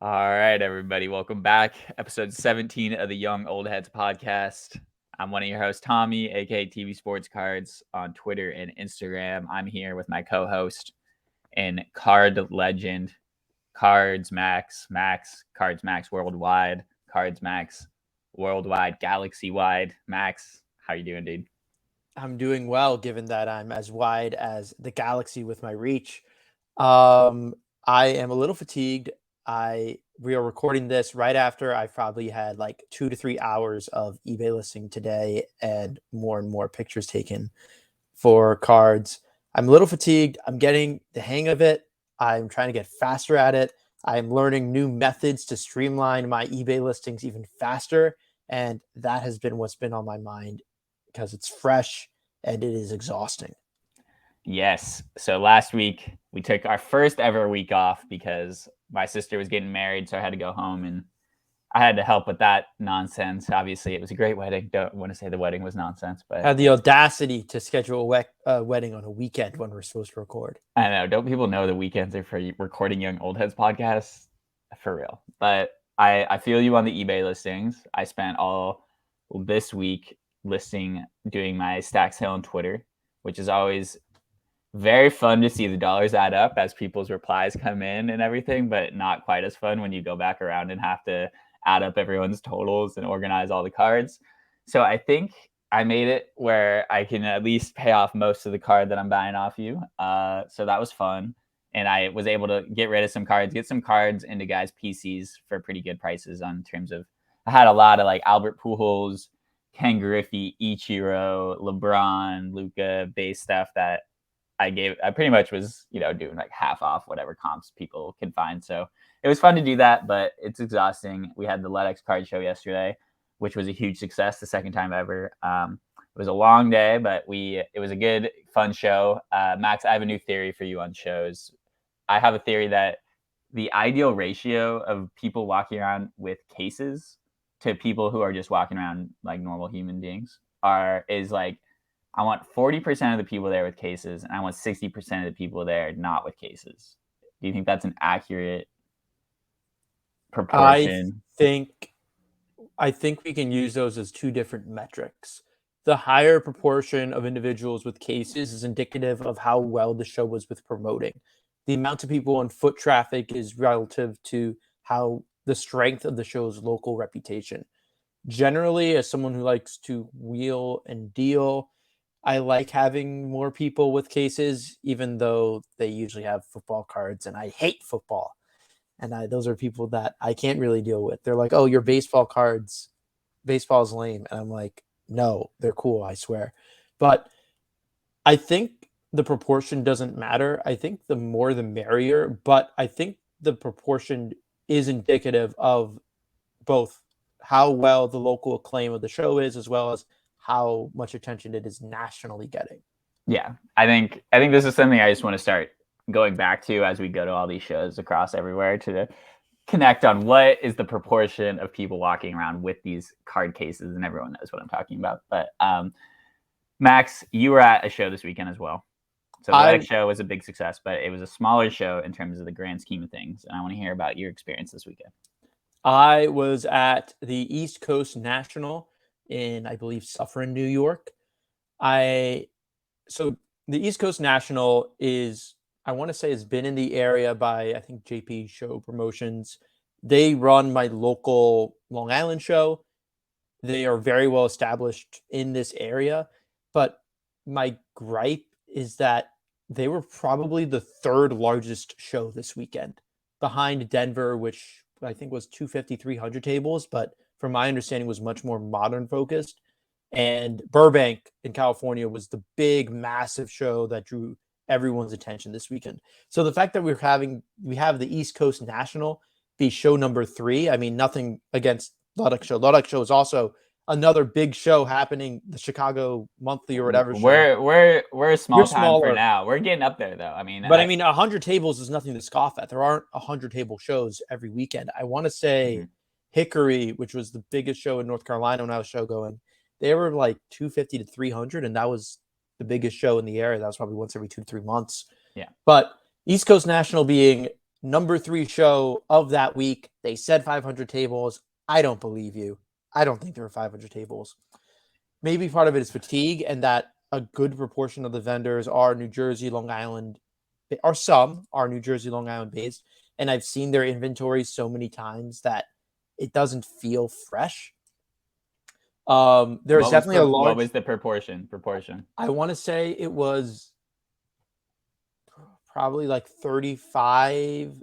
All right, everybody, welcome back. Episode 17 of the Young Old Heads podcast. I'm one of your hosts, Tommy, aka TV Sports Cards, on Twitter and Instagram. I'm here with my co-host and card legend, Cards Max Worldwide, Cards Max Worldwide, Galaxy Wide. Max, how you doing, dude? I'm doing well, given that I'm as wide as the galaxy with my reach. I am a little fatigued. We are recording this right after I probably had like 2 to 3 hours of eBay listing today and more pictures taken for cards. I'm a little fatigued. I'm getting the hang of it. I'm trying to get faster at it. I'm learning new methods to streamline my eBay listings even faster. And that has been what's been on my mind because it's fresh and it is exhausting. Yes. So last week we took our first ever week off because my sister was getting married, so I had to go home and I had to help with that nonsense. Obviously, it was a great wedding. Don't want to say the wedding was nonsense, but Had the audacity to schedule a wedding on a weekend when we're supposed to record. I don't know. Don't people know the weekends are for recording Young Old Heads podcasts? For real. But I feel you on the eBay listings. I spent all this week doing my Stacks Hill on Twitter, which is always very fun to see the dollars add up as people's replies come in and everything, but not quite as fun when you go back around and have to add up everyone's totals and organize all the cards. So I think I made it where I can at least pay off most of the card that I'm buying off you. So that was fun. And I was able to get rid of some cards, get some cards into guys' PCs for pretty good prices on terms of, I had a lot of like Albert Pujols, Ken Griffey, Ichiro, LeBron, Luca base stuff that I pretty much was, doing like half off whatever comps people can find. So it was fun to do that, but it's exhausting. We had the LEDX card show yesterday, which was a huge success, the second time ever. It was a long day, but it was a good, fun show. Max, I have a new theory for you on shows. I have a theory that the ideal ratio of people walking around with cases to people who are just walking around like normal human beings is like, I want 40% of the people there with cases, and I want 60% of the people there not with cases. Do you think that's an accurate I proportion? think I think we can use those as two different metrics. The higher proportion of individuals with cases is indicative of how well the show was with promoting. The amount of people on foot traffic is relative to how the strength of the show's local reputation. Generally, as someone who likes to wheel and deal, I like having more people with cases, even though they usually have football cards, and I hate football. And those are people that I can't really deal with. They're like, "Oh, your baseball cards, baseball's lame," and I'm like, "No, they're cool, I swear." But I think the proportion doesn't matter. I think the more the merrier, but I think the proportion is indicative of both how well the local acclaim of the show is, as well as how much attention it is nationally getting. Yeah, I think this is something I just want to start going back to as we go to all these shows across everywhere to connect on what is the proportion of people walking around with these card cases, and everyone knows what I'm talking about. But Max, you were at a show this weekend as well. So the I LEDX show was a big success, but it was a smaller show in terms of the grand scheme of things. And I want to hear about your experience this weekend. I was at the East Coast National in, I believe, Suffern, New York. I so the East Coast National is, I want to say, has been in the area by, I think, JP Show Promotions. They run my local Long Island show. They are very well established in this area, but my gripe is that they were probably the third largest show this weekend, behind Denver, which I think was 250, 300 tables, but from my understanding was much more modern focused. And Burbank in California was the big, massive show that drew everyone's attention this weekend. So the fact that we have the East Coast National be show number 3, I mean, nothing against Luddock Show. Luddock Show is also another big show happening, the Chicago Monthly or whatever show. We're a You're small time for smaller, now. We're getting up there though. I mean, but I mean, 100 tables is nothing to scoff at. There aren't 100 table shows every weekend. I want to say Mhm. Hickory, which was the biggest show in North Carolina when I was show going, they were like 250 to 300, and that was the biggest show in the area. That was probably once every 2 to 3 months. Yeah. But East Coast National being number 3 show of that week. They said 500 tables. I don't believe you. I don't think there were 500 tables. Maybe part of it is fatigue, and that a good proportion of the vendors are New Jersey, Long Island, or some are New Jersey, Long Island based. And I've seen their inventory so many times that it doesn't feel fresh. There's definitely a large. What was the proportion? I want to say it was probably like 35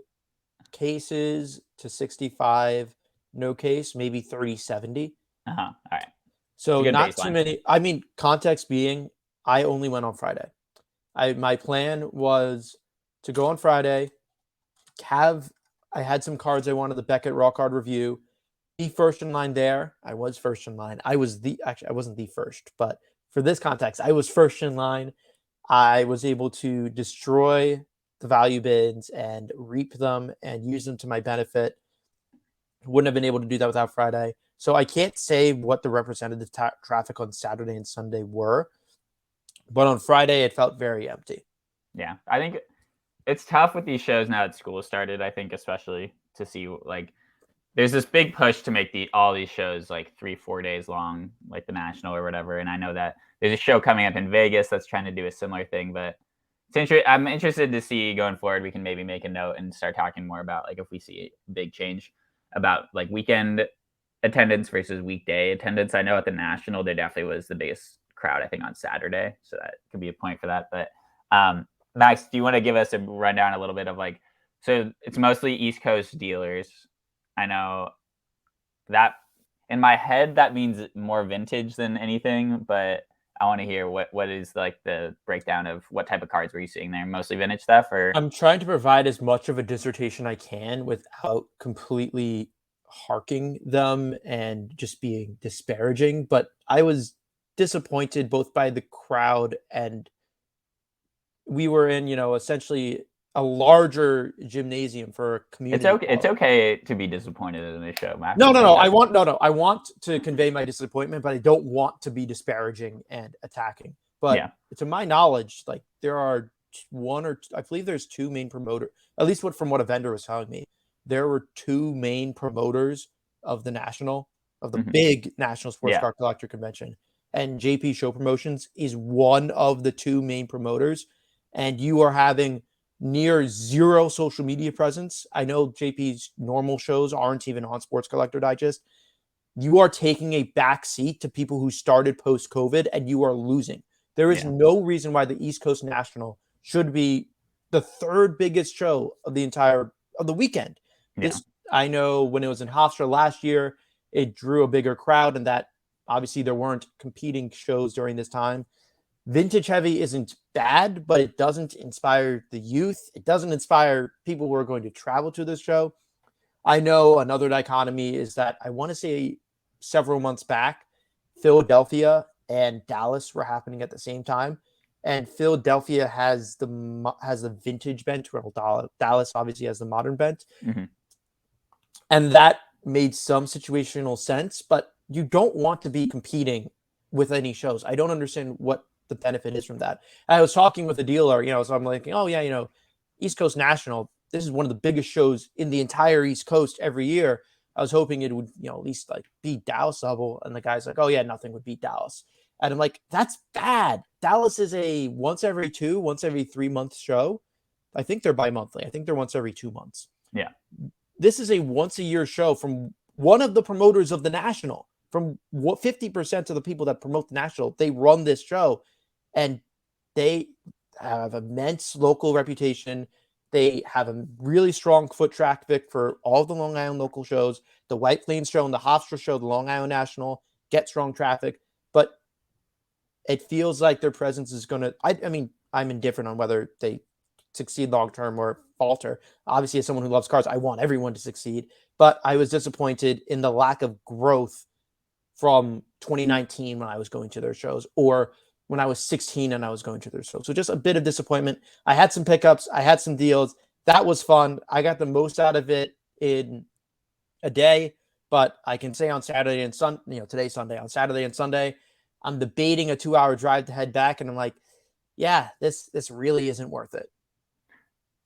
cases to 65 no case, maybe 30-70. All right. So not baseline. too many. I mean, context being, I only went on Friday. My plan was to go on Friday, I had some cards I wanted the Beckett Raw Card review, be first in line there. I was first in line. I wasn't the first, but for this context, I was first in line. I was able to destroy the value bids and reap them and use them to my benefit. Wouldn't have been able to do that without Friday. So I can't say what the representative traffic on Saturday and Sunday were, but on Friday it felt very empty. Yeah, I think it's tough with these shows now that school started. I think especially to see like there's this big push to make all these shows like 3-4 days long, like the National or whatever. And I know that there's a show coming up in Vegas that's trying to do a similar thing, but I'm interested to see going forward. We can maybe make a note and start talking more about like if we see a big change about like weekend attendance versus weekday attendance. I know at the National there definitely was the biggest crowd, I think, on Saturday, so that could be a point for that. But Max, do you want to give us a rundown a little bit of like, so it's mostly East Coast dealers. I know that in my head that means more vintage than anything, but I want to hear what is like the breakdown of what type of cards were you seeing there? Mostly vintage stuff, or I'm trying to provide as much of a dissertation I can without completely harking them and just being disparaging. But I was disappointed both by the crowd, and we were in, essentially a larger gymnasium for a community. It's okay to be disappointed in this show, Max. No. I want to convey my disappointment, but I don't want to be disparaging and attacking. But yeah, to my knowledge, like there are I believe there's 2 main promoters, at least from what a vendor was telling me. There were 2 main promoters of the big National Sports Car Collector Convention. And JP Show Promotions is one of the 2 main promoters. And you are having near zero social media presence. I know JP's normal shows aren't even on Sports Collector Digest. You are taking a back seat to people who started post-COVID, and you are losing. There is no reason why the East Coast National should be the 3rd biggest show of the weekend. Yeah. I know when it was in Hofstra last year, it drew a bigger crowd, and that obviously there weren't competing shows during this time. Vintage heavy isn't bad, but it doesn't inspire the youth. It doesn't inspire people who are going to travel to this show. I know another dichotomy is that I want to say several months back, Philadelphia and Dallas were happening at the same time. And Philadelphia has the vintage bent, while Dallas obviously has the modern bent. Mm-hmm. And that made some situational sense, but you don't want to be competing with any shows. I don't understand what the benefit is from that. I was talking with a dealer, so I'm like, oh yeah, East Coast National, this is one of the biggest shows in the entire East Coast every year. I was hoping it would, at least like beat Dallas level. And the guy's like, oh yeah, nothing would beat Dallas. And I'm like, that's bad. Dallas is a once every 3 month show. I think they're bi-monthly. I think they're once every 2 months. Yeah. This is a once a year show from one of the promoters of the National. From what 50% of the people that promote the National, they run this show, and they have immense local reputation. They have a really strong foot traffic for all the Long Island local shows. The White Plains show and the Hofstra show, the Long Island National, get strong traffic. But it feels like their presence is going to, I mean, I'm indifferent on whether they succeed long-term or falter. Obviously, as someone who loves cars, I want everyone to succeed. But I was disappointed in the lack of growth from 2019 when I was going to their shows, or when I was 16 and I was going to their shows. So just a bit of disappointment. I had some pickups. I had some deals. That was fun. I got the most out of it in a day. But I can say on Saturday and today's Sunday. On Saturday and Sunday, I'm debating a 2-hour drive to head back, and I'm like, yeah, this really isn't worth it.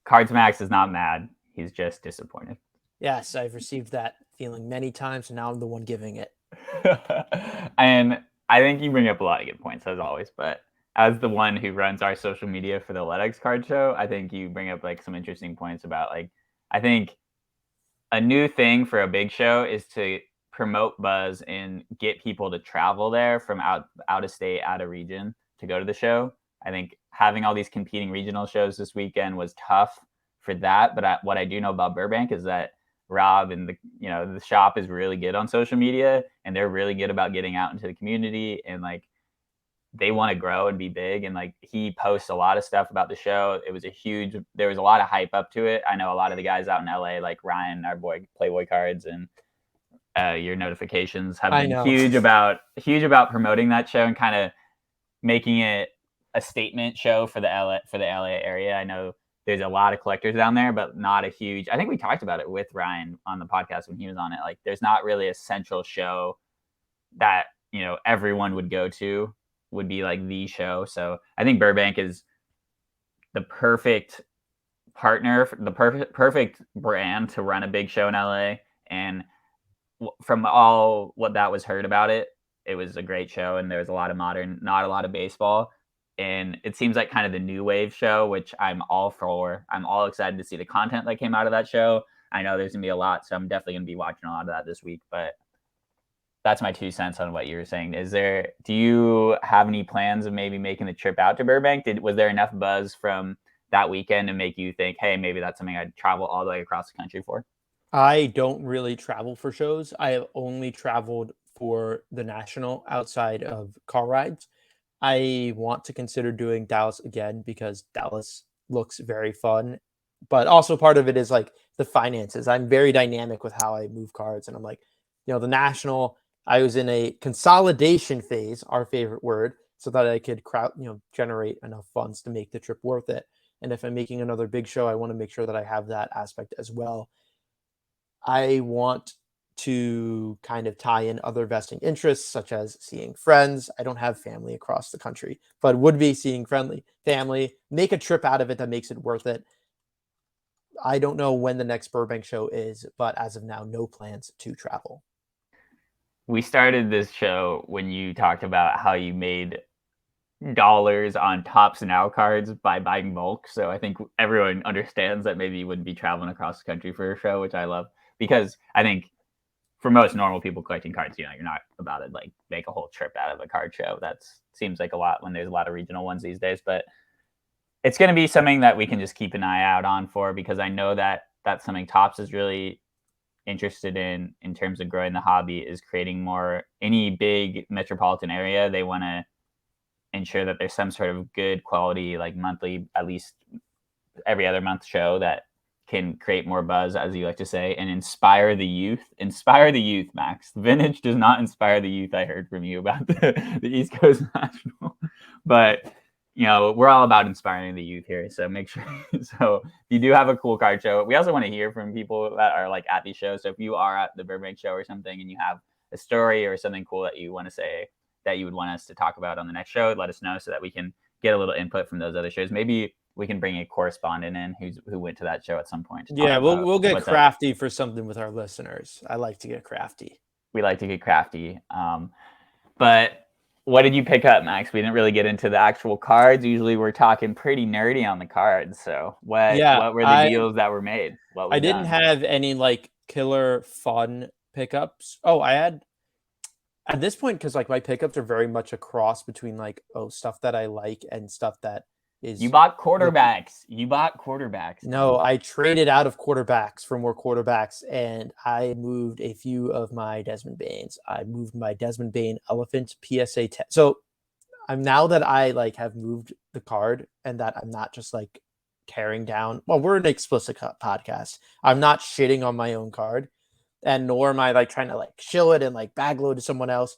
Cards Max is not mad. He's just disappointed. Yes, I've received that feeling many times, and now I'm the one giving it. And I think you bring up a lot of good points as always, but as the one who runs our social media for the LEDX card show, I think you bring up like some interesting points about like I think a new thing for a big show is to promote buzz and get people to travel there from out of state, out of region to go to the show. I think having all these competing regional shows this weekend was tough for that. But what I do know about Burbank is that Rob and the shop is really good on social media, and they're really good about getting out into the community, and like they want to grow and be big, and like he posts a lot of stuff about the show. There was a lot of hype up to it. I know a lot of the guys out in LA, like Ryan, our boy Playboy Cards, and your notifications have I been know. huge about promoting that show and kind of making it a statement show for the LA area. I know there's a lot of collectors down there, but not a huge. I think we talked about it with Ryan on the podcast when he was on it. Like, there's not really a central show that everyone would go to, would be like the show. So I think Burbank is the perfect partner, the perfect brand to run a big show in LA. And from all what that was heard about it, it was a great show, and there was a lot of modern, not a lot of baseball. And it seems like kind of the new wave show, which I'm all for. I'm all excited to see the content that came out of that show. I know there's gonna be a lot, so I'm definitely gonna be watching a lot of that this week. But that's my 2 cents on what you were saying. Do you have any plans of maybe making the trip out to Burbank? Was there enough buzz from that weekend to make you think, hey, maybe that's something I'd travel all the way across the country for? I don't really travel for shows. I have only traveled for the National outside of car rides. I want to consider doing Dallas again because Dallas looks very fun. But also part of it is like the finances. I'm very dynamic with how I move cards. And I'm like, the National, I was in a consolidation phase, our favorite word, so that I could generate enough funds to make the trip worth it. And if I'm making another big show, I want to make sure that I have that aspect as well. I want to kind of tie in other vesting interests, such as seeing friends. I don't have family across the country, but would be seeing family, make a trip out of it that makes it worth it. I don't know when the next Burbank show is, but as of now, no plans to travel. We started this show when you talked about how you made dollars on Tops Now cards by buying bulk. So I think everyone understands that maybe you wouldn't be traveling across the country for a show, which I love, because I think for most normal people collecting cards, you're not about to like make a whole trip out of a card show. That seems like a lot when there's a lot of regional ones these days, but it's going to be something that we can just keep an eye out on for, because I know that that's something Tops is really interested in terms of growing the hobby, is creating more. Any big metropolitan area, they want to ensure that there's some sort of good quality, like monthly, at least every other month show that can create more buzz, as you like to say, and inspire the youth. Inspire the youth, Max. Vintage does not inspire the youth. I heard from you about the East Coast National, but we're all about inspiring the youth here. So make sure. So if you do have a cool card show, we also want to hear from people that are like at these shows. So if you are at the Burbank show or something, and you have a story or something cool that you want to say that you would want us to talk about on the next show, let us know so that we can get a little input from those other shows. Maybe we can bring a correspondent in who went to that show at some point. Yeah, we'll get crafty for something with our listeners. I like to get crafty. We like to get crafty. But what did you pick up, Max? We didn't really get into the actual cards. Usually we're talking pretty nerdy on the cards. So what were the deals that were made? I didn't have any like killer fun pickups. Oh, I had at this point, because like my pickups are very much a cross between like stuff that I like and stuff that is. You bought quarterbacks. No, I traded out of quarterbacks for more quarterbacks, and I moved a few of my Desmond Banes. I moved my Desmond Bane Elephant PSA 10. So I'm now that I like have moved the card, and that I'm not just like tearing down. Well, we're an explicit podcast. I'm not shitting on my own card, and nor am I like trying to like shill it and like bagload to someone else.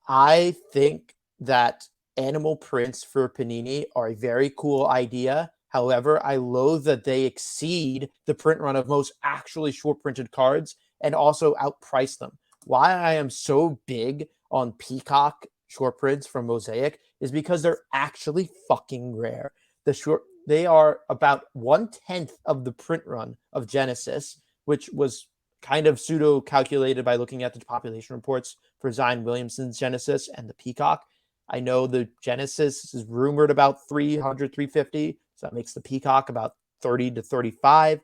I think that animal prints for Panini are a very cool idea. However, I loathe that they exceed the print run of most actually short printed cards and also outprice them. Why I am so big on Peacock short prints from Mosaic is because they're actually fucking rare. The They are about 1/10 of the print run of Genesis, which was kind of pseudo calculated by looking at the population reports for Zion Williamson's Genesis and the Peacock. I know the Genesis is rumored about 300, 350. So that makes the Peacock about 30 to 35.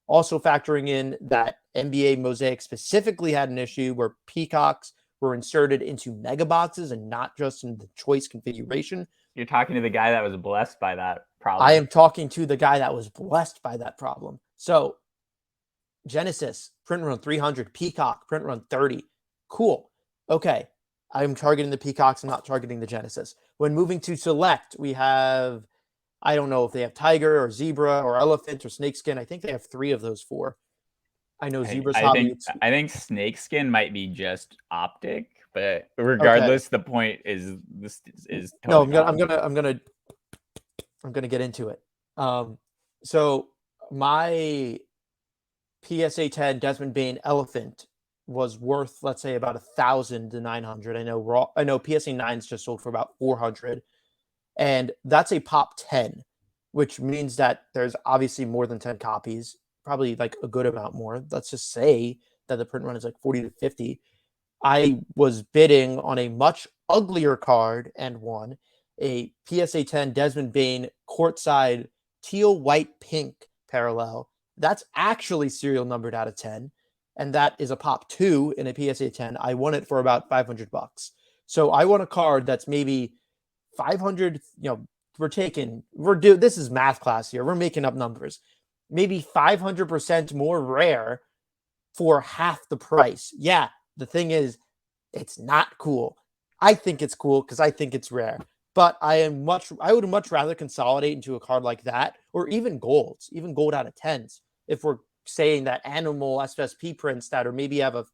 Also factoring in that NBA Mosaic specifically had an issue where Peacocks were inserted into mega boxes and not just in the choice configuration. You're talking to the guy that was blessed by that I problem. am talking to the guy that was blessed by that problem. So Genesis, print run 300, Peacock, print run 30. Cool. Okay. I'm targeting the Peacocks. I'm not targeting the Genesis. When moving to Select, we have, I don't know if they have Tiger or Zebra or Elephant or Snakeskin. I think they have 3 of those 4. I know Zebra's hobby. I think snakeskin might be just optic, but Okay. regardless, the point is this is No, totally I'm gonna get into it. So my PSA 10 Desmond Bain Elephant was worth, let's say, about 1,000 to 900. I know PSA 9s just sold for about 400, and that's a pop 10, which means that there's obviously more than 10 copies, probably like a good amount more. Let's just say that the print run is like 40 to 50. I was bidding on a much uglier card and won a PSA 10 Desmond Bain courtside teal, white, pink parallel. That's actually serial numbered out of 10. And that is a pop 2 in a PSA 10. I won it for about $500. So I want a card that's maybe 500, this is math class here. We're making up numbers. Maybe 500% more rare for half the price. Yeah, the thing is, it's not cool. I think it's cool because I think it's rare. But I would much rather consolidate into a card like that, or even golds, even gold out of 10s. If we're saying that animal SSP prints that, or maybe have a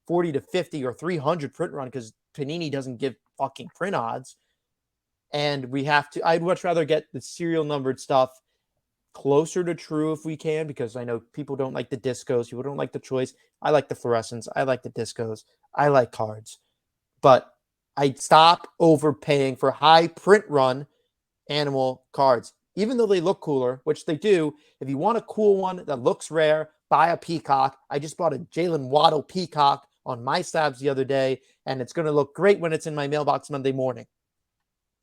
40 to 50 or 300 print run because Panini doesn't give fucking print odds. And I'd much rather get the serial numbered stuff closer to true if we can, because I know people don't like the discos, people don't like the choice. I like the fluorescence, I like the discos, I like cards. But I'd stop overpaying for high print run animal cards, even though they look cooler, which they do. If you want a cool one that looks rare, buy a Peacock. I just bought a Jalen Waddle Peacock on my slabs the other day, and it's going to look great when it's in my mailbox Monday morning.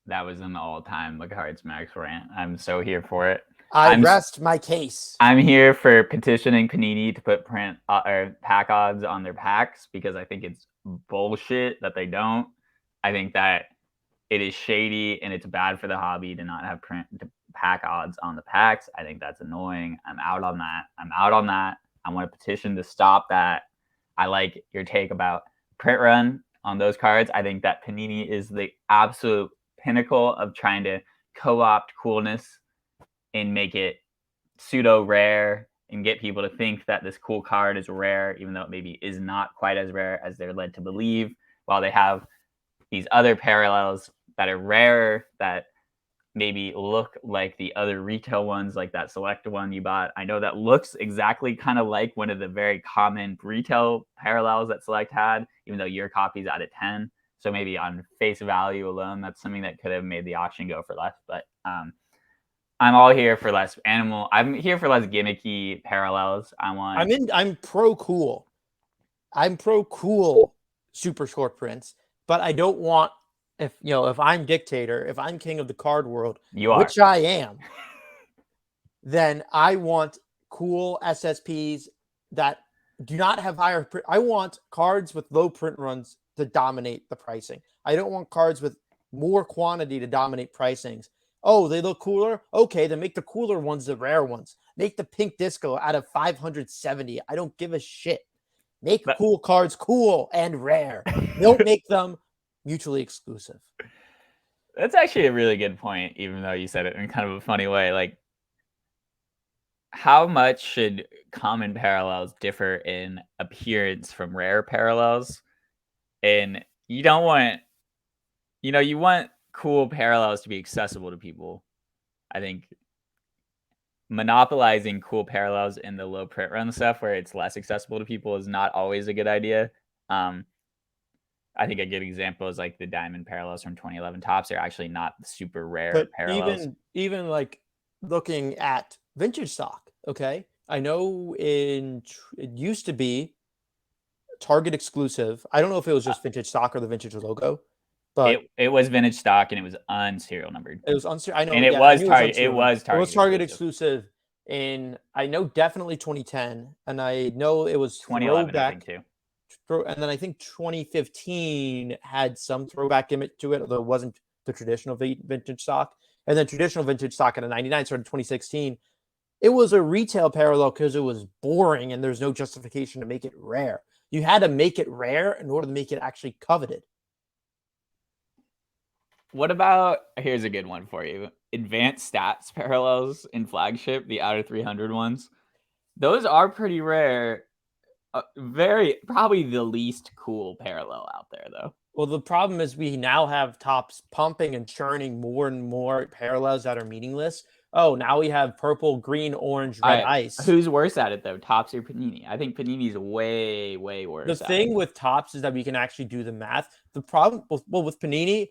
That was an all-time Cards Max rant. I'm so here for it. I rest my case. I'm here for petitioning Panini to put print or pack odds on their packs because I think it's bullshit that they don't. I think that it is shady and it's bad for the hobby to not have print to pack odds on the packs. I think that's annoying. I'm out on that. I want to petition to stop that. I like your take about print run on those cards. I think that Panini is the absolute pinnacle of trying to co-opt coolness and make it pseudo rare and get people to think that this cool card is rare, even though it maybe is not quite as rare as they're led to believe, while they have these other parallels that are rarer that maybe look like the other retail ones, like that select one you bought. I know that looks exactly kind of like one of the very common retail parallels that Select had, even though your copy's out of 10. So maybe on face value alone, that's something that could have made the auction go for less. But I'm all here for less animal. I'm here for less gimmicky parallels. I'm pro cool. I'm pro cool super short prints, but I don't want, if I'm dictator, if I'm king of the card world, which I am, then I want cool SSPs that do not have higher print. I want cards with low print runs to dominate the pricing. I don't want cards with more quantity to dominate pricings. Oh, they look cooler? Okay, then make the cooler ones the rare ones. Make the pink disco out of 570. I don't give a shit. Make cool cards cool and rare. Don't make them mutually exclusive. That's actually a really good point, even though you said it in kind of a funny way. Like, how much should common parallels differ in appearance from rare parallels? And you don't want, you want cool parallels to be accessible to people. I think monopolizing cool parallels in the low print run stuff where it's less accessible to people is not always a good idea. I think a good example is like the diamond parallels from 2011 Topps. They're actually not super rare but parallels. Even like looking at vintage stock. Okay, I know it used to be Target exclusive. I don't know if it was just vintage stock or the vintage logo, but it was vintage stock and it was unserial numbered. it was I know, And it yeah, I was knew it was Target. It unserial number. was It was Target Target exclusive. exclusive in, I know, definitely 2010, and I know it was 2011, I think throwback. too. And then I think 2015 had some throwback gimmick to it, although it wasn't the traditional vintage stock. And then traditional vintage stock in a 99 started in 2016. It was a retail parallel because it was boring and there's no justification to make it rare. You had to make it rare in order to make it actually coveted. What about, here's a good one for you. Advanced stats parallels in flagship, the outer 300 ones. Those are pretty rare. Probably the least cool parallel out there, though. Well, the problem is we now have Topps pumping and churning more and more parallels that are meaningless. Oh, now we have purple, green, orange, red ice. Who's worse at it, though? Topps or Panini? I think Panini's way, way worse. The thing with Topps is that we can actually do the math. The problem, well, with Panini,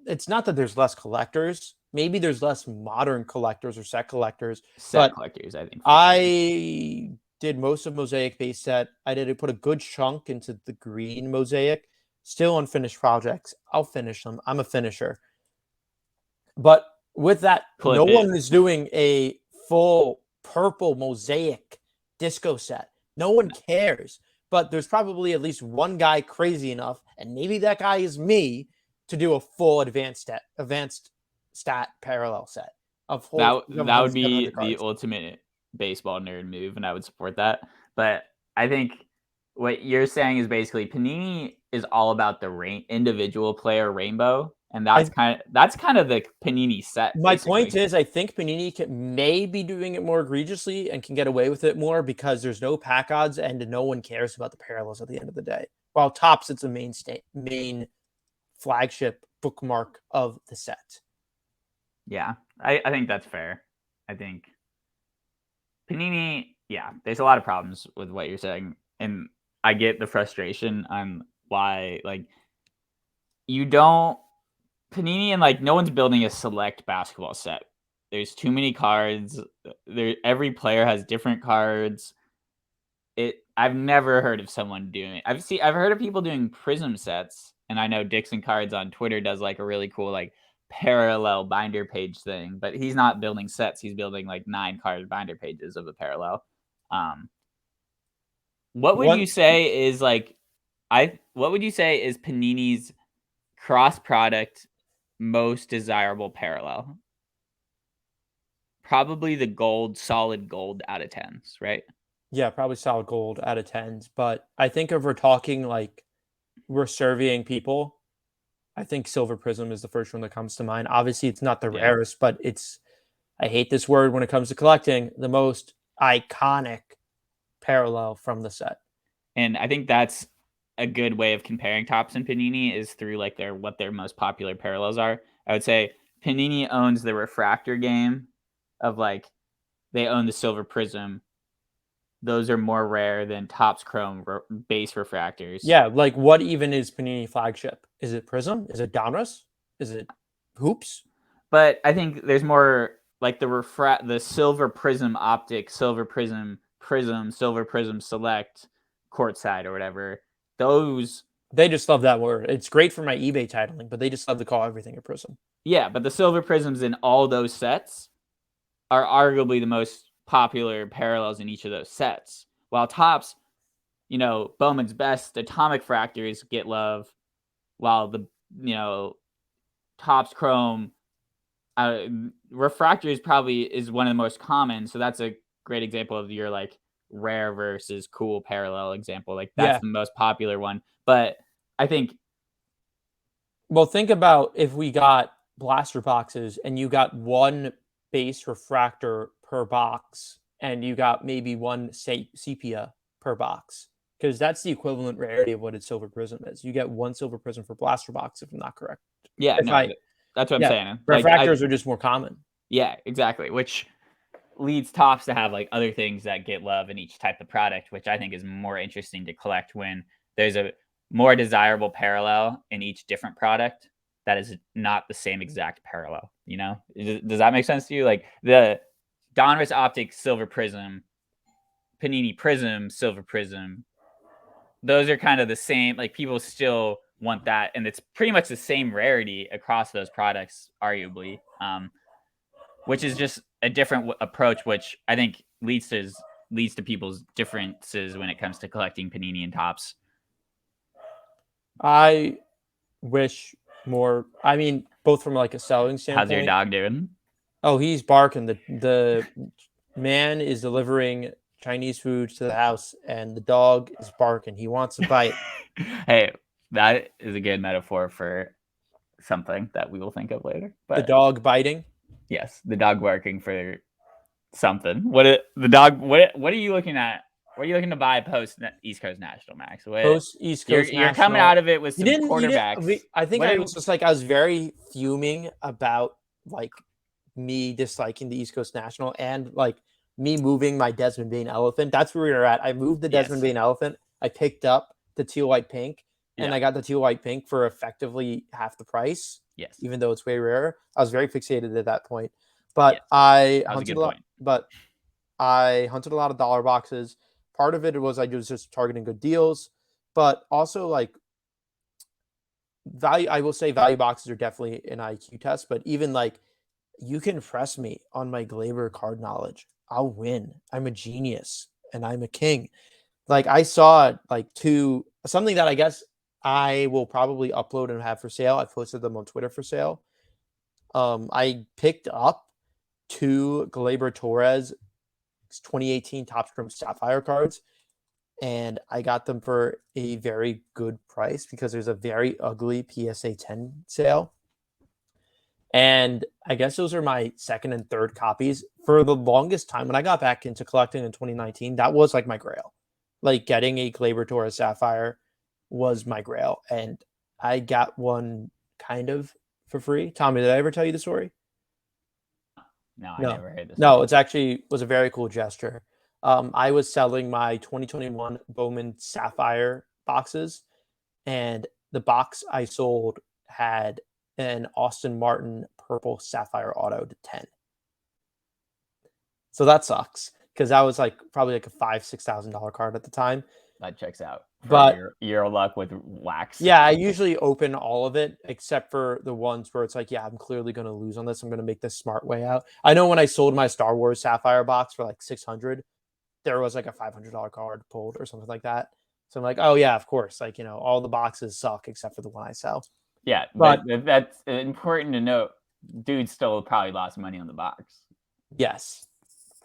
it's not that there's less collectors. Maybe there's less modern collectors or set collectors. Set collectors, I think. I did most of Mosaic base set. I did put a good chunk into the green Mosaic. Still unfinished projects. I'll finish them. I'm a finisher. But with that, no one is doing a full purple Mosaic disco set. No one cares. But there's probably at least one guy crazy enough, and maybe that guy is me, to do a full advanced stat parallel set of whole. That would be the ultimate baseball nerd move, and I would support that. But I think what you're saying is basically Panini is all about the individual player rainbow, and that's kind of the Panini set. My point is, I think Panini may be doing it more egregiously and can get away with it more because there's no pack odds and no one cares about the parallels at the end of the day. While Topps, it's a main flagship bookmark of the set. Yeah, I think that's fair. I think Panini, yeah, there's a lot of problems with what you're saying, and I get the frustration on why, like, you don't Panini and like no one's building a select basketball set. There's too many cards. Every player has different cards. I've never heard of someone doing. I've heard of people doing prism sets, and I know Dixon Cards on Twitter does like a really cool like parallel binder page thing, but he's not building sets. He's building like 9 card binder pages of a parallel. What would you say is Panini's cross product most desirable parallel? Probably the solid gold out of 10s, right? Yeah, probably solid gold out of 10s. But I think if we're talking like we're surveying people, I think Silver Prism is the first one that comes to mind. Obviously, it's not the rarest, but it's, I hate this word when it comes to collecting, the most iconic parallel from the set. And I think that's a good way of comparing Topps and Panini is through like what their most popular parallels are. I would say Panini owns the refractor game of like they own the Silver Prism. Those are more rare than Topps Chrome base refractors. Yeah, like what even is Panini flagship? Is it Prism? Is it Donruss? Is it Hoops? But I think there's more like the Silver Prism Optic, Silver Prism Silver Prism Select, Courtside or whatever. Those, they just love that word. It's great for my eBay titling, but they just love to call everything a prism. Yeah, but the Silver Prisms in all those sets are arguably the most popular parallels in each of those sets. While Topps, Bowman's Best Atomic Fractors get love, while the Topps Chrome refractors probably is one of the most common. So that's a great example of your like rare versus cool parallel example. Like that's the most popular one. But I think, well, think about if we got blaster boxes and you got one base refractor per box and you got maybe one sepia per box, because that's the equivalent rarity of what a Silver Prism is. You get one Silver Prism for blaster box, if I'm not correct. Yeah, that's what I'm saying. Refractors are just more common. Yeah, exactly. Which leads Topps to have like other things that get love in each type of product, which I think is more interesting to collect when there's a more desirable parallel in each different product that is not the same exact parallel. You know, does that make sense to you? Like the Donruss Optic Silver Prism, Panini Prism Silver Prism, those are kind of the same. Like people still want that, and it's pretty much the same rarity across those products, arguably. Which is just a different approach, which I think leads to people's differences when it comes to collecting Panini and Topps. I wish more. I mean, both from like a selling standpoint. How's your dog doing? Oh, he's barking. The man is delivering Chinese food to the house, and the dog is barking. He wants a bite. Hey, that is a good metaphor for something that we will think of later. But the dog biting. Yes, the dog barking for something. What are you looking at? What are you looking to buy post East Coast National, Max? Post East Coast You're coming out of it with some quarterbacks. I think I was just like, I was very fuming about like me disliking the East Coast National and like me moving my Desmond Bain Elephant. That's where we were at. I moved the Desmond Bain Elephant. I picked up the teal white pink, and I got the teal white pink for effectively half the price. Yes, even though it's way rarer. I was very fixated at that point, but I hunted a lot. But I hunted a lot of dollar boxes. Part of it was I was just targeting good deals, but also like value. I will say value boxes are definitely an IQ test, but even like you can press me on my Glaber card knowledge, I'll win. I'm a genius and I'm a king. Like I saw like something that I guess I will probably upload and have for sale. I posted them on Twitter for sale. I picked up 2 Glaber Torres 2018 Topps Chrome Sapphire cards, and I got them for a very good price because there's a very ugly PSA 10 sale. And I guess those are my second and third copies. For the longest time, when I got back into collecting in 2019, that was like my grail. Like getting a Glaber Torres Sapphire was my grail. And I got one kind of for free. Tommy, did I ever tell you the story? No, I never heard this. No, it's actually was a very cool gesture. I was selling my 2021 Bowman Sapphire boxes, and the box I sold had an Austin Martin purple Sapphire auto to 10. So that sucks because that was like probably like a $5,000-$6,000 card at the time. That checks out. But your luck with wax. Yeah, I usually open all of it except for the ones where it's like, yeah, I'm clearly going to lose on this. I'm going to make the smart way out. I know when I sold my Star Wars Sapphire box for like $600, there was like a $500 card pulled or something like that. So I'm like, oh yeah, of course. Like, all the boxes suck except for the one I sell. Yeah, but that's important to note. Dude still probably lost money on the box. Yes,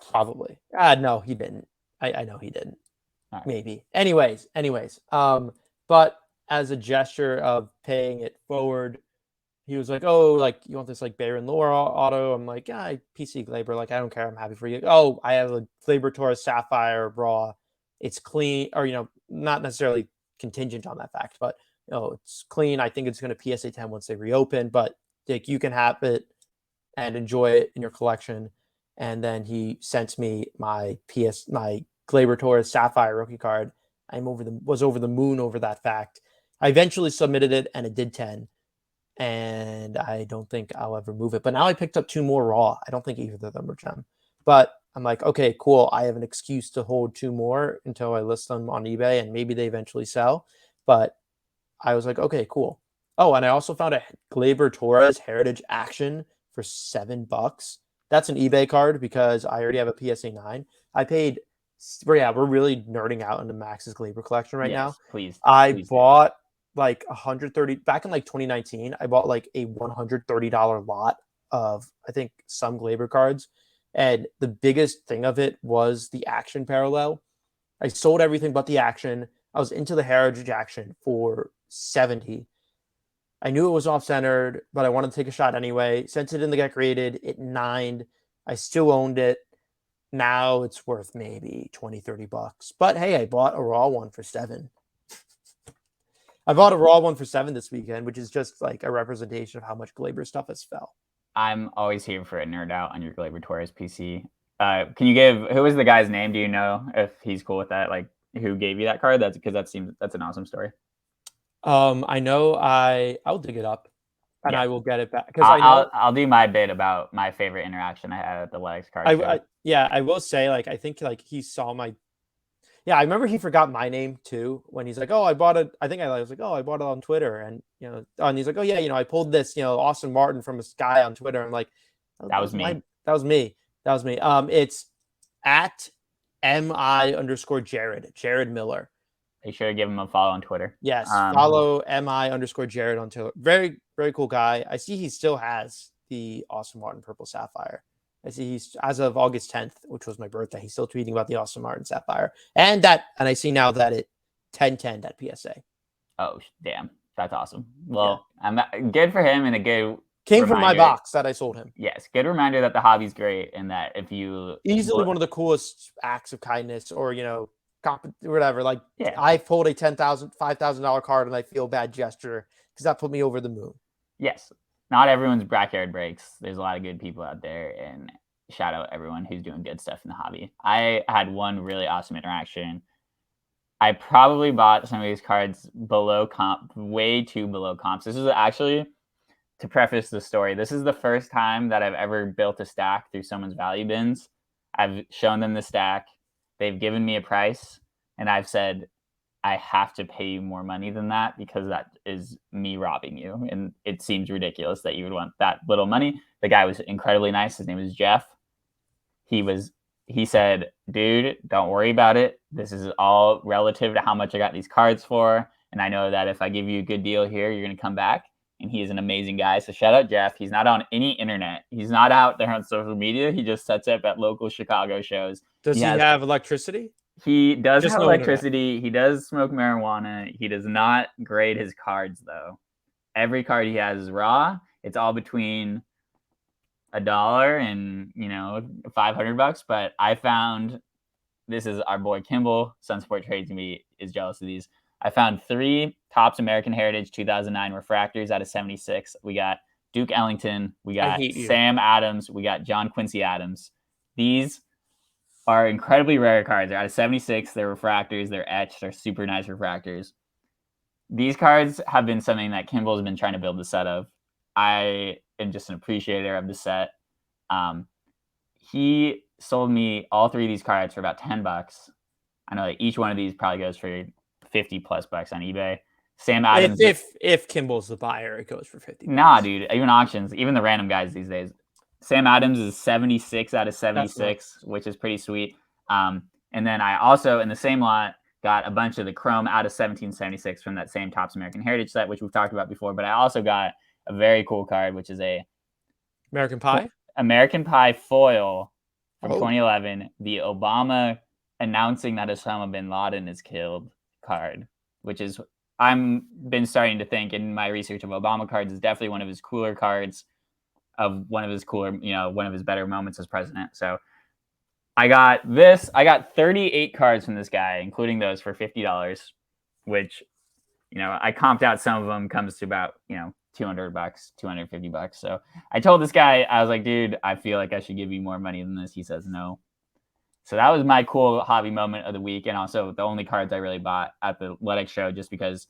probably. No, he didn't. I know he didn't. Right. Maybe. Anyways. But as a gesture of paying it forward, he was like, oh, like, you want this like Bear and Laura auto? I'm like, yeah, PC Glaber. Like, I don't care. I'm happy for you. Oh, I have a Glaber Taurus Sapphire raw. It's clean, or, not necessarily contingent on that fact, but, it's clean. I think it's going to PSA 10 once they reopen, but Dick, you can have it and enjoy it in your collection. And then he sent me my Glaber Taurus Sapphire rookie card. Was over the moon over that fact. I eventually submitted it and it did 10. And I don't think I'll ever move it. But now I picked up 2 more raw. I don't think either of them are gem. But I'm like, okay, cool. I have an excuse to hold 2 more until I list them on eBay and maybe they eventually sell. But I was like, okay, cool. Oh, and I also found a Glaber Torres Heritage Action for $7. That's an eBay card because I already have a PSA 9. I paid. Yeah, we're really nerding out into Max's Glaber collection right now. Please. I bought like 130 back in like 2019. I bought like a $130 lot of, I think, some Glaber cards. And the biggest thing of it was the action parallel. I sold everything but the action. I was into the Heritage Action for 70. I knew it was off-centered, but I wanted to take a shot anyway. Sent it in to get graded. It 9'd. I still owned it. Now it's worth maybe $20-$30. But hey, I bought a raw one for 7. I bought a raw one for 7 this weekend, which is just like a representation of how much Glaber stuff has fell. I'm always here for a nerd out on your Glaber Torres PC. Can you give, who was the guy's name? Do you know if he's cool with that? Like, who gave you that card? That's an awesome story. I know I'll dig it up. and I Yeah. will get it back because I know I'll do my bit about my favorite interaction I had at the Lex card show. I will say, like, I think, like, he saw my yeah, I remember he forgot my name too when he's like, "Oh, I bought it." I think I was like, "Oh, I bought it on Twitter," and and he's like, "Oh yeah, I pulled this, Austin Martin from this guy on Twitter." I'm like, That was me. that was me, that was me." It's at Jared Miller. They should give him a follow on Twitter. Yes, follow mi_Jared on Twitter. Very, very cool guy. I see he still has the Austin Martin Purple Sapphire. I see he's, as of August 10th, which was my birthday, he's still tweeting about the Austin Martin Sapphire. And I see now that it 10/10 that PSA. Oh damn, that's awesome. Yeah. Well, I'm good for him, and a good Came from my box that I sold him. Yes, good reminder that the hobby's great, and that if you Easily one of the coolest acts of kindness, or whatever. Like, Yeah. I pulled a $5,000 card, and I feel bad gesture because that put me over the moon. Yes, not everyone's backyard breaks. There's a lot of good people out there, and shout out everyone who's doing good stuff in the hobby. I had one really awesome interaction. I probably bought some of these cards below comp, way too below comps. This is actually, to preface the story, this is the first time that I've ever built a stack through someone's value bins. I've shown them the stack. They've given me a price, and I've said, I have to pay you more money than that because that is me robbing you. And it seems ridiculous that you would want that little money. The guy was incredibly nice. His name is Jeff. He said, dude, don't worry about it. This is all relative to how much I got these cards for. And I know that if I give you a good deal here, you're going to come back. And he is an amazing guy. So shout out Jeff. He's not on any internet. He's not out there on social media. He just sets up at local Chicago shows. Does he have electricity? He does have electricity. He does smoke marijuana. He does not grade his cards, though. Every card he has is raw. It's all between $1 and $500. But I found, this is our boy Kimball, Sunsport Trades Me, is jealous of these. I found 3 Topps American Heritage 2009 refractors out of 76. We got Duke Ellington. We got Sam Adams. We got John Quincy Adams. These are incredibly rare cards. They're out of 76. They're refractors. They're etched. They're super nice refractors. These cards have been something that Kimball's been trying to build the set of. I am just an appreciator of the set. He sold me all 3 of these cards for about $10. I know that each one of these probably goes for $50+ on eBay. Sam Adams. If Kimball's the buyer, it goes for $50. Nah, dude. Even auctions, even the random guys these days. Sam Adams is 76 out of 76, nice, which is pretty sweet. And then I also, in the same lot, got a bunch of the Chrome out of 1776 from that same Topps American Heritage set, which we've talked about before. But I also got a very cool card, which is a American Pie foil from 2011. The Obama announcing that Osama bin Laden is killed card, which is, I'm been starting to think in my research of Obama cards, is definitely one of his cooler cards, of one of his cooler, one of his better moments as president. So I got 38 cards from this guy, including those for $50, which, I comped out some of them, comes to about, $200, $250. So I told this guy, I was like, dude, I feel like I should give you more money than this. He says no. So that was my cool hobby moment of the week. And also the only cards I really bought at the Athletics show, just because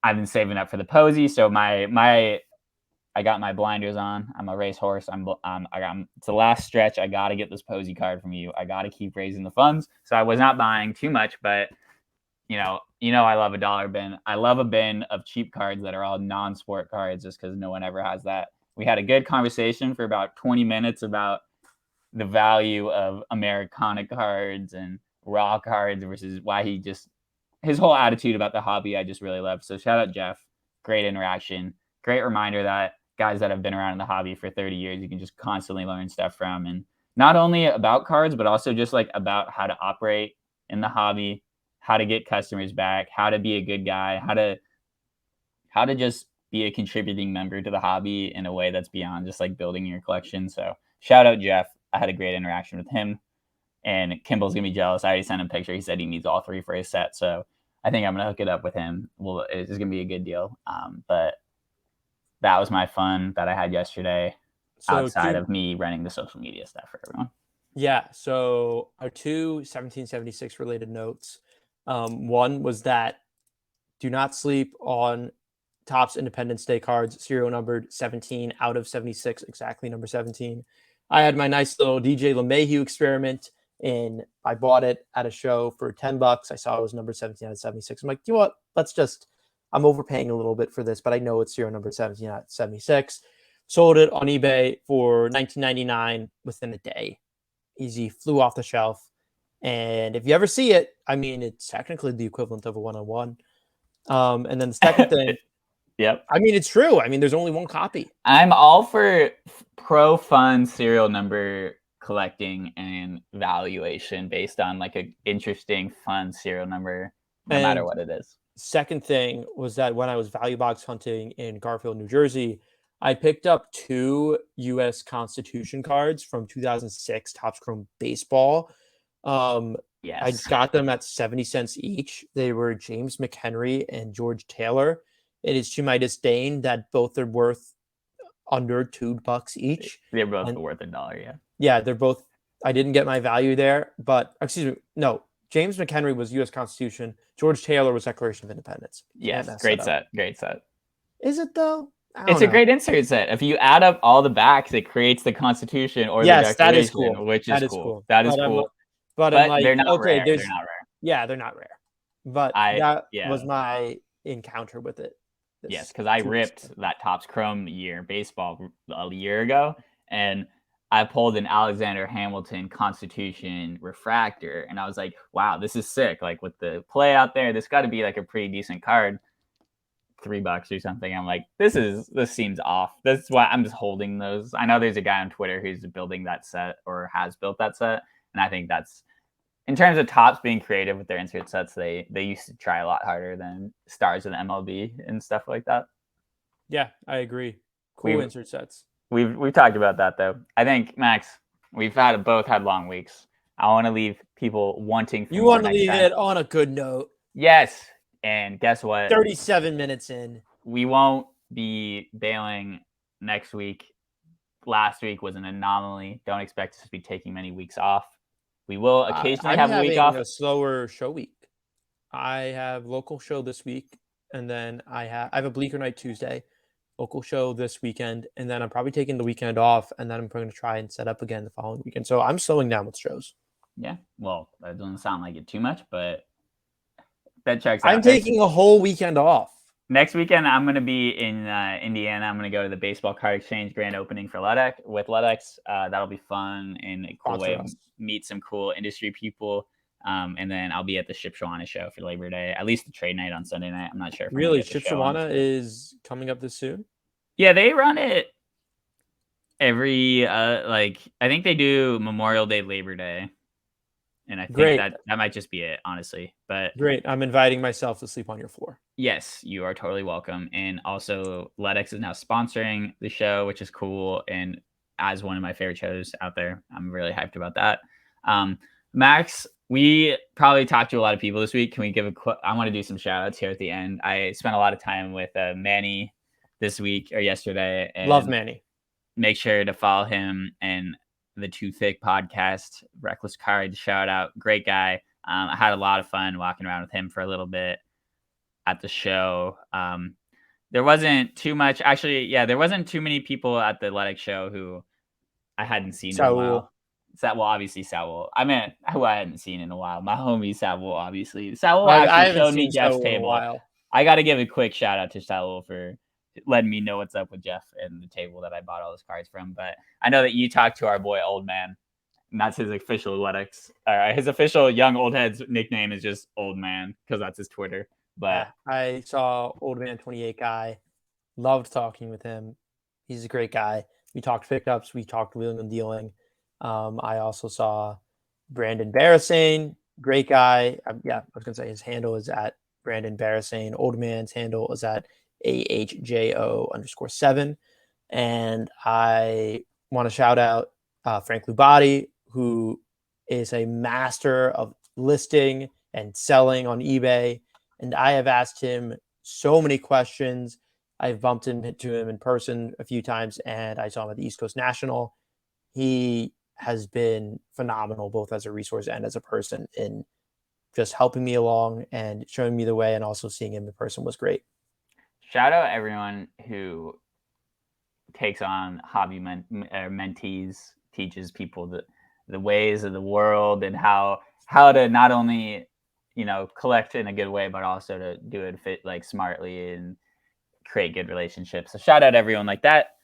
I've been saving up for the Posey. So I got my blinders on. I'm a racehorse. It's the last stretch. I got to get this Posey card from you. I got to keep raising the funds. So I was not buying too much, but I love a dollar bin. I love a bin of cheap cards that are all non-sport cards, just because no one ever has that. We had a good conversation for about 20 minutes about the value of Americana cards and raw cards versus why his whole attitude about the hobby I just really love. So shout out Jeff. Great interaction. Great reminder that guys that have been around in the hobby for 30 years, you can just constantly learn stuff from. And not only about cards, but also just like about how to operate in the hobby, how to get customers back, how to be a good guy, how to just be a contributing member to the hobby in a way that's beyond just like building your collection. So shout out Jeff. I had a great interaction with him, and Kimball's gonna be jealous. I already sent him a picture. He said he needs all 3 for his set. So I think I'm gonna hook it up with him. Well, it's gonna be a good deal. But that was my fun that I had yesterday, outside of me running the social media stuff for everyone. Yeah. So our 2 1776 related notes. One was that do not sleep on Topps Independence Day cards, serial numbered 17 out of 76, exactly number 17. I had my nice little DJ LeMahieu experiment, and I bought it at a show for $10. I saw it was number 17 out of 76. I'm like, you know what? I'm overpaying a little bit for this, but I know it's serial number 17 out of 76. Sold it on eBay for $19.99 within a day. Easy, flew off the shelf. And if you ever see it, I mean, it's technically the equivalent of a one-on-one. And then the second thing, Yep. I mean, it's true. I mean, there's only one copy. I'm all for pro fun serial number collecting and valuation based on like an interesting, fun serial number, no matter what it is. Second thing was that when I was value box hunting in Garfield, New Jersey, I picked up 2 U.S. Constitution cards from 2006 Topps Chrome Baseball. I Yes. got them at 70 cents each. They were James McHenry and George Taylor. It is to my disdain that both are worth under $2 each. They're both worth $1, yeah. Yeah, they're both. I didn't get my value there, but excuse me, no. James McHenry was U.S. Constitution. George Taylor was Declaration of Independence. Yes, great set. Great set. Is it though? It's a great insert set. If you add up all the backs, it creates the Constitution or the Declaration, that is cool. Which is cool. That is cool. But I'm like, they're not okay, rare. They're not rare. Yeah, they're not rare. But that was my encounter with it. Yes, because I ripped that Topps Chrome baseball a year ago, and I pulled an Alexander Hamilton Constitution refractor, and I was like, wow, this is sick. Like with the play out there, this got to be like a pretty decent card. $3 or something. I'm like, this seems off. That's why I'm just holding those. I know there's a guy on Twitter who's building that set or has built that set, and I think that's, in terms of Topps being creative with their insert sets, they used to try a lot harder than stars of the MLB and stuff like that. Yeah, I agree. Cool insert sets. We've talked about that though. I think, Max, we've both had long weeks. I want to leave people wanting. You want to leave it on a good note. Yes, and guess what? 37 minutes in. We won't be bailing next week. Last week was an anomaly. Don't expect us to be taking many weeks off. We will occasionally have a week off. A slower show week. I have local show this week, and then I have a Bleaker Night Tuesday, local show this weekend, and then I'm probably taking the weekend off, and then I'm going to try and set up again the following weekend. So I'm slowing down with shows. Yeah, well, that doesn't sound like it too much, but that checks out. I'm taking a whole weekend off. Next weekend, I'm going to be in Indiana. I'm going to go to the Baseball Card Exchange grand opening for Ludex. That'll be fun and a cool way to meet some cool industry people. And then I'll be at the Shipshawana show for Labor Day, at least the trade night on Sunday night. I'm not sure. Really? Shipshawana is coming up this soon? Yeah, they run it every, I think they do Memorial Day, Labor Day. And I think that might just be it, honestly. But great. I'm inviting myself to sleep on your floor. Yes, you are totally welcome. And also, Ludex is now sponsoring the show, which is cool. And as one of my favorite shows out there, I'm really hyped about that. Max, we probably talked to a lot of people this week. Can we give I want to do some shout outs here at the end. I spent a lot of time with Manny this week or yesterday. And love Manny. Make sure to follow him and the Too Thick podcast, Reckless Card, shout out. Great guy. I had a lot of fun walking around with him for a little bit at the show. There wasn't too much. Actually, yeah, there wasn't too many people at the Ludex show who I hadn't seen in a while. Obviously Saul. I mean, who I hadn't seen in a while. My homie Saul, obviously. Saul actually showed me Jeff's table. I got to give a quick shout out to Saul for letting me know what's up with Jeff and the table that I bought all those cards from. But I know that you talked to our boy Old Man, and that's his official Ludex. His official Young Old Heads nickname is just Old Man because that's his Twitter. But I saw Old Man 28 guy, loved talking with him. He's a great guy. We talked pickups, we talked wheeling and dealing. I also saw Brandon Barasane, great guy. I was gonna say his handle is at Brandon Barasane. Old Man's handle is at AHJO_7. And I want to shout out Frank Lubati, who is a master of listing and selling on eBay. And I have asked him so many questions. I've bumped into him in person a few times, and I saw him at the East Coast National. He has been phenomenal, both as a resource and as a person, in just helping me along and showing me the way, and also seeing him in person was great. shout out everyone who takes on hobby mentees, teaches people the ways of the world and how to not only collect in a good way, but also to do it fit like smartly and create good relationships. So shout out everyone like that.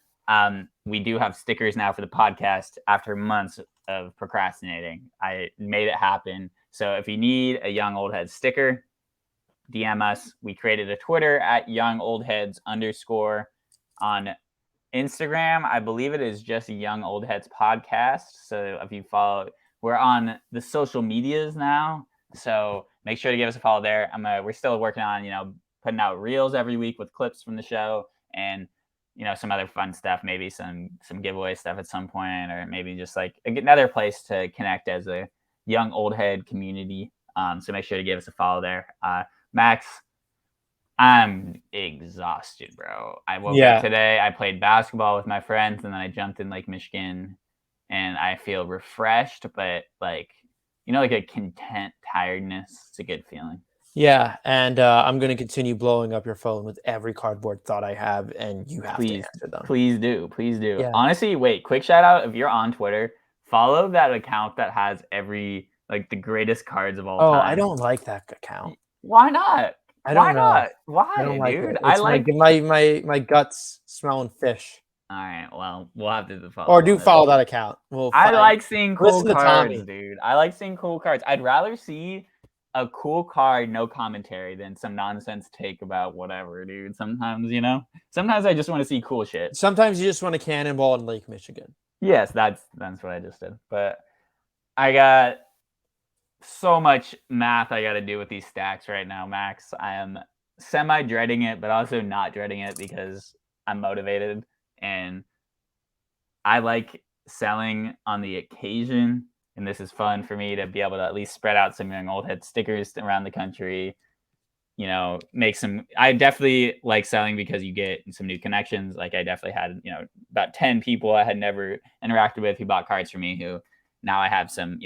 We do have stickers now for the podcast after months of procrastinating. I made it happen. So if you need a Young Old Heads sticker, DM us. We created a Twitter at YoungOldHeads_ on Instagram. I believe it is just Young Old Heads Podcast. So if you follow, we're on the social medias now. So make sure to give us a follow there. We're still working on putting out reels every week with clips from the show and some other fun stuff, maybe some giveaway stuff at some point, or maybe just like another place to connect as a young old head community. So make sure to give us a follow there. Max, I'm exhausted, bro. I woke up today, I played basketball with my friends, and then I jumped in Lake Michigan, and I feel refreshed, but like a content tiredness. It's a good feeling. Yeah, and I'm going to continue blowing up your phone with every cardboard thought I have, and you have to answer them. Please do. Please do. Yeah. Honestly, wait, quick shout out. If you're on Twitter, follow that account that has every, like, the greatest cards of all time. Oh, I don't like that account. Why not? Why not? Why, I don't like dude? it. It's my guts smelling fish. All right, well, we'll have to follow. Or do follow that account. I like seeing cool cards, Tommy. dude. I like seeing cool cards. I'd rather see a cool card, no commentary, than some nonsense take about whatever, dude. Sometimes I just want to see cool shit. Sometimes you just want to cannonball in Lake Michigan. Yes, that's what I just did. But I got so much math I got to do with these stacks right now, Max. I am semi dreading it, but also not dreading it because I'm motivated and I like selling on the occasion. And this is fun for me to be able to at least spread out some Young Old Head stickers around the country. Make some. I definitely like selling because you get some new connections. Like I definitely had about 10 people I had never interacted with who bought cards for me. Who now I have some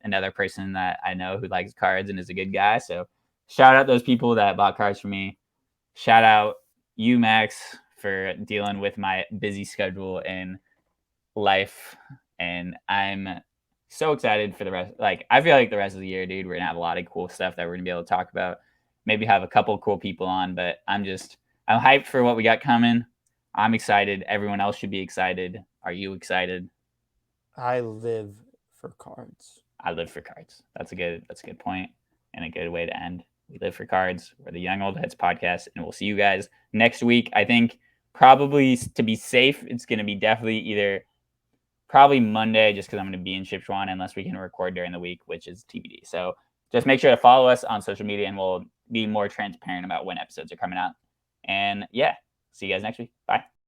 another person that I know who likes cards and is a good guy. So shout out those people that bought cards for me. Shout out you, Max, for dealing with my busy schedule and life. And I'm so excited for the rest. Like, I feel like the rest of the year, dude, we're gonna have a lot of cool stuff that we're gonna be able to talk about. Maybe have a couple cool people on, but I'm hyped for what we got coming. I'm excited. Everyone else should be excited. Are you excited? I live for cards. I live for cards. That's a good point and a good way to end. We live for cards. We're the Young Old Heads podcast, and we'll see you guys next week. I think probably to be safe, it's going to be definitely probably Monday, just because I'm going to be in Shipshewana unless we can record during the week, which is TBD. So just make sure to follow us on social media, and we'll be more transparent about when episodes are coming out. And yeah, see you guys next week. Bye.